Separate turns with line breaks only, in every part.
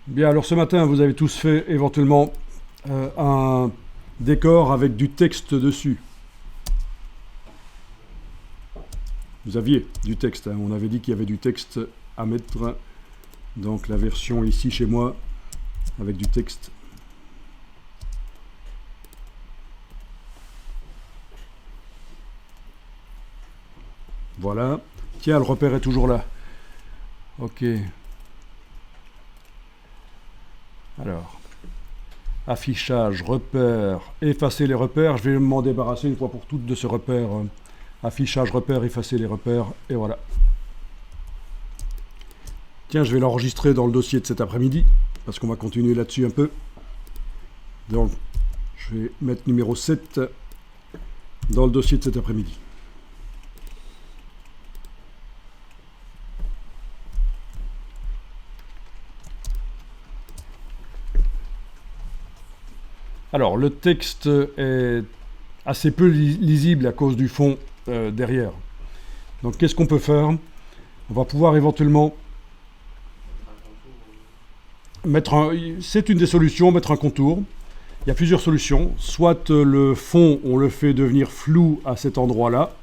Bien, alors ce matin, vous avez tous fait éventuellement un décor avec du texte dessus. Vous aviez du texte, hein. On avait dit qu'il y avait du texte à mettre. Donc la version ici chez moi avec du texte. Voilà. Tiens, le repère est toujours là. Ok. Alors, affichage, repère, effacer les repères. Je vais m'en débarrasser une fois pour toutes de ce repère. Affichage, repère, effacer les repères. Et voilà. Tiens, je vais l'enregistrer dans le dossier de cet après-midi, parce qu'on va continuer là-dessus un peu. Donc, je vais mettre numéro 7 dans le dossier de cet après-midi. Alors, le texte est assez peu lisible à cause du fond derrière. Donc, qu'est-ce qu'on peut faire? On va pouvoir éventuellement mettre un... C'est une des solutions, mettre un contour. Il y a plusieurs solutions. Soit le fond, on le fait devenir flou à cet endroit-là,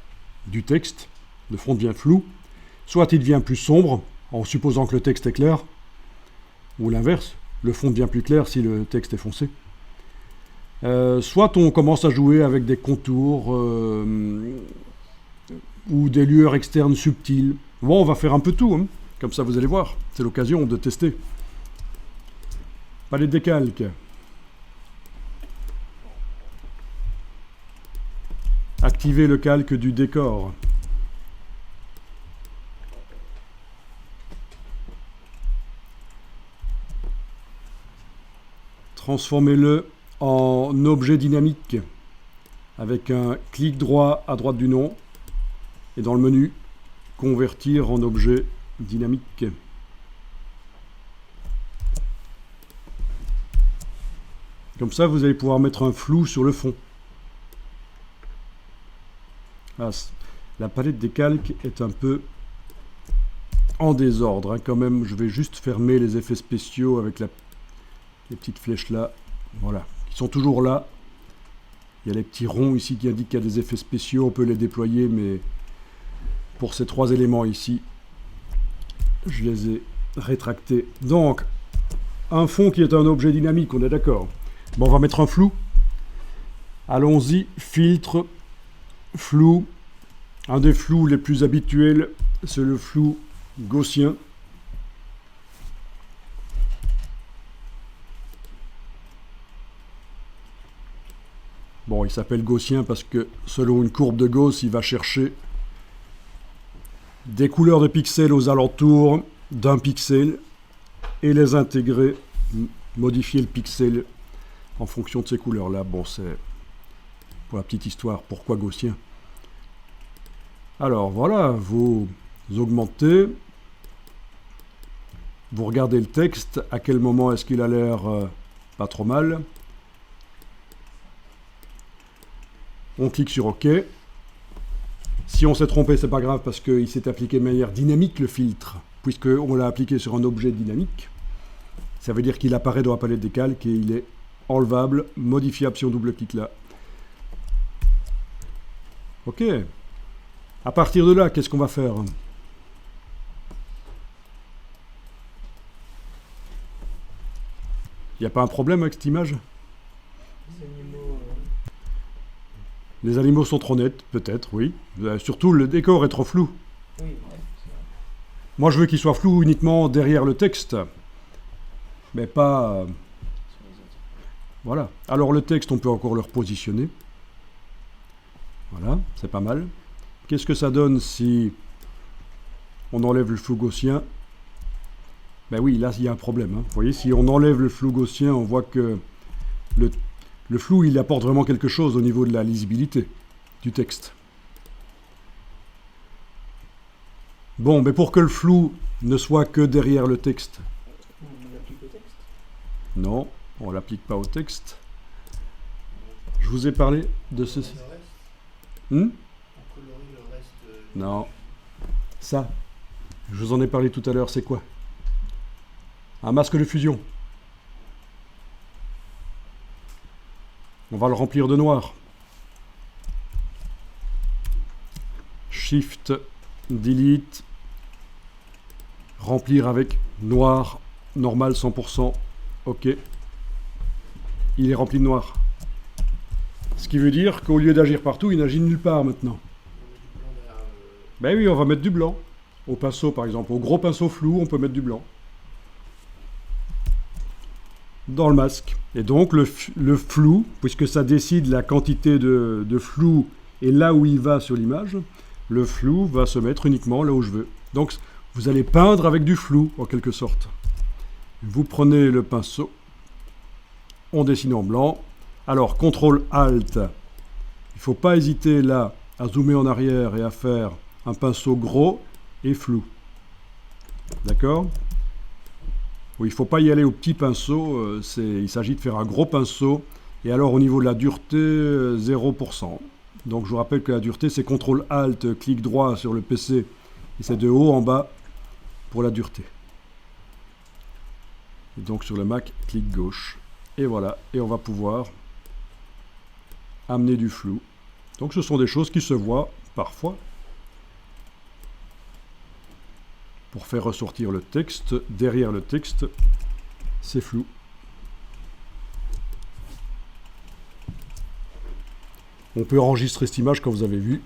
du texte. Le fond devient flou. Soit il devient plus sombre, en supposant que le texte est clair. Ou l'inverse, le fond devient plus clair si le texte est foncé. Soit on commence à jouer avec des contours ou des lueurs externes subtiles. Bon, on va faire un peu tout, hein. Comme ça vous allez voir. C'est l'occasion de tester. Palette des calques. Activer le calque du décor. Transformez-le en objet dynamique avec un clic droit à droite du nom et dans le menu convertir en objet dynamique. Comme ça vous allez pouvoir mettre un flou sur le fond. Ah, la palette des calques est un peu en désordre, hein, quand même. Je vais juste fermer les effets spéciaux avec les petites flèches là, voilà, qui sont toujours là. Il y a les petits ronds ici qui indiquent qu'il y a des effets spéciaux, on peut les déployer, mais pour ces trois éléments ici, je les ai rétractés. Donc, un fond qui est un objet dynamique, on est d'accord. Bon, on va mettre un flou. Allons-y, filtre, flou. Un des flous les plus habituels, c'est le flou gaussien. Bon, il s'appelle gaussien parce que selon une courbe de Gauss, il va chercher des couleurs de pixels aux alentours d'un pixel et les intégrer, modifier le pixel en fonction de ces couleurs-là. Bon, c'est pour la petite histoire, pourquoi gaussien? Alors voilà, vous augmentez, vous regardez le texte, à quel moment est-ce qu'il a l'air pas trop mal. On clique sur OK. Si on s'est trompé, c'est pas grave parce qu'il s'est appliqué de manière dynamique le filtre, puisqu'on l'a appliqué sur un objet dynamique. Ça veut dire qu'il apparaît dans la palette des calques et il est enlevable, modifiable si on double-clique là. OK. À partir de là, qu'est-ce qu'on va faire? Il n'y a pas un problème avec cette image? Les animaux sont trop nets, peut-être, oui. Surtout, le décor est trop flou.
Oui, ouais,
Moi, je veux qu'il soit flou uniquement derrière le texte. Mais pas... Voilà. Alors, le texte, on peut encore le repositionner. Voilà, c'est pas mal. Qu'est-ce que ça donne si on enlève le flou gaussien? Ben oui, là, il y a un problème, hein. Vous voyez, si on enlève le flou gaussien, on voit que le flou, il apporte vraiment quelque chose au niveau de la lisibilité du texte. Bon, mais pour que le flou ne soit que derrière le texte.
on l'applique au texte.
Non, on ne l'applique pas au texte. Je vous ai parlé de ceci.
Le reste,
Hmm?
on colorie le reste.
Non. Ça, je vous en ai parlé tout à l'heure, c'est quoi? un masque de fusion. On va le remplir de noir. Shift, Delete, remplir avec noir, normal 100%, ok. Il est rempli de noir. Ce qui veut dire qu'au lieu d'agir partout, il n'agit nulle part maintenant. Ben oui, on va mettre du blanc. Au pinceau par exemple, au gros pinceau flou, on peut mettre du blanc. Dans le masque. Et donc le flou, puisque ça décide la quantité de flou et là où il va sur l'image, le flou va se mettre uniquement là où je veux. Donc vous allez peindre avec du flou en quelque sorte. Vous prenez le pinceau, on dessine en blanc. Alors CTRL-ALT, il ne faut pas hésiter là à zoomer en arrière et à faire un pinceau gros et flou. D'accord ? Oui, il ne faut pas y aller au petit pinceau, il s'agit de faire un gros pinceau. Et alors au niveau de la dureté, 0%. Donc je vous rappelle que la dureté c'est CTRL-ALT, clic droit sur le PC. Et c'est de haut en bas pour la dureté. Et donc sur le Mac, clic gauche. Et voilà, et on va pouvoir amener du flou. Donc ce sont des choses qui se voient parfois. Pour faire ressortir le texte, derrière le texte, c'est flou. On peut enregistrer cette image comme vous avez vu.